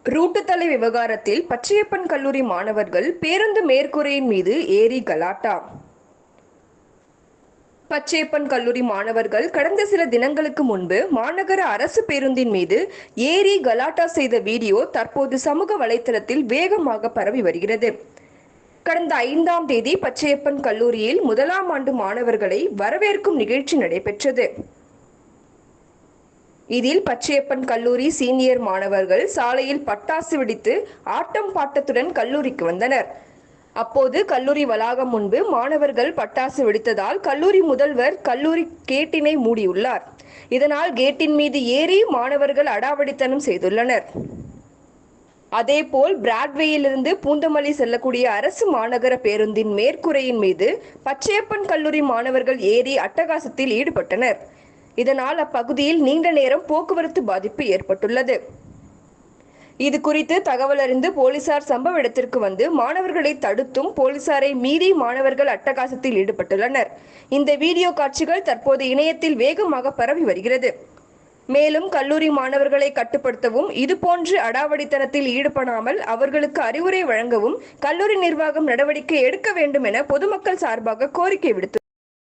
ரூட்டுத்தலை விவகாரத்தில் பச்சையப்பன் கல்லூரி மாணவர்கள் பேருந்து மேற்கூரையின் மீது ஏறி கலாட்டா. பச்சையப்பன் கல்லூரி மாணவர்கள் கடந்த சில தினங்களுக்கு முன்பு மாநகர அரசு பேருந்தின் மீது ஏறி கலாட்டா செய்த வீடியோ தற்போது சமூக வலைதளத்தில் வேகமாக பரவி வருகிறது. கடந்த 5ஆம் தேதி பச்சையப்பன் கல்லூரியில் 1ஆம் ஆண்டு மாணவர்களை வரவேற்கும் நிகழ்ச்சி நடைபெற்றது. இதில் பச்சையப்பன் கல்லூரி சீனியர் மாணவர்கள் சாலையில் பட்டாசு வெடித்து ஆட்டம் பாட்டத்துடன் கல்லூரிக்கு வந்தனர். அப்போது கல்லூரி வளாகம் முன்பு மாணவர்கள் பட்டாசு வெடித்ததால் கல்லூரி முதல்வர் கல்லூரி கேட்டினை மூடியுள்ளார். இதனால் கேட்டின் மீது ஏறி மாணவர்கள் அடாவடித்தனம் செய்துள்ளனர். அதேபோல் பிராட்வேயிலிருந்து பூந்தமல்லி செல்லக்கூடிய அரசு மாநகர பேருந்தின் மேற்கூரையின் மீது பச்சையப்பன் கல்லூரி மாணவர்கள் ஏறி அட்டகாசத்தில் ஈடுபட்டனர். இதனால் அப்பகுதியில் நீண்ட நேரம் போக்குவரத்து பாதிப்பு ஏற்பட்டுள்ளது. இது குறித்து தகவல் அறிந்து போலீசார் சம்பவ இடத்திற்கு வந்து மாணவர்களை தடுத்தும் போலீசாரை மீறி மாணவர்கள் அட்டகாசத்தில் ஈடுபட்டுள்ளனர். இந்த வீடியோ காட்சிகள் தற்போது இணையத்தில் வேகமாக பரவி வருகிறது. மேலும் கல்லூரி மாணவர்களை கட்டுப்படுத்தவும் இதுபோன்று அடாவடித்தனத்தில் ஈடுபடாமல் அவர்களுக்கு அறிவுரை வழங்கவும் கல்லூரி நிர்வாகம் நடவடிக்கை எடுக்க வேண்டும் என பொதுமக்கள் சார்பாக கோரிக்கை விடுத்துள்ளனர்.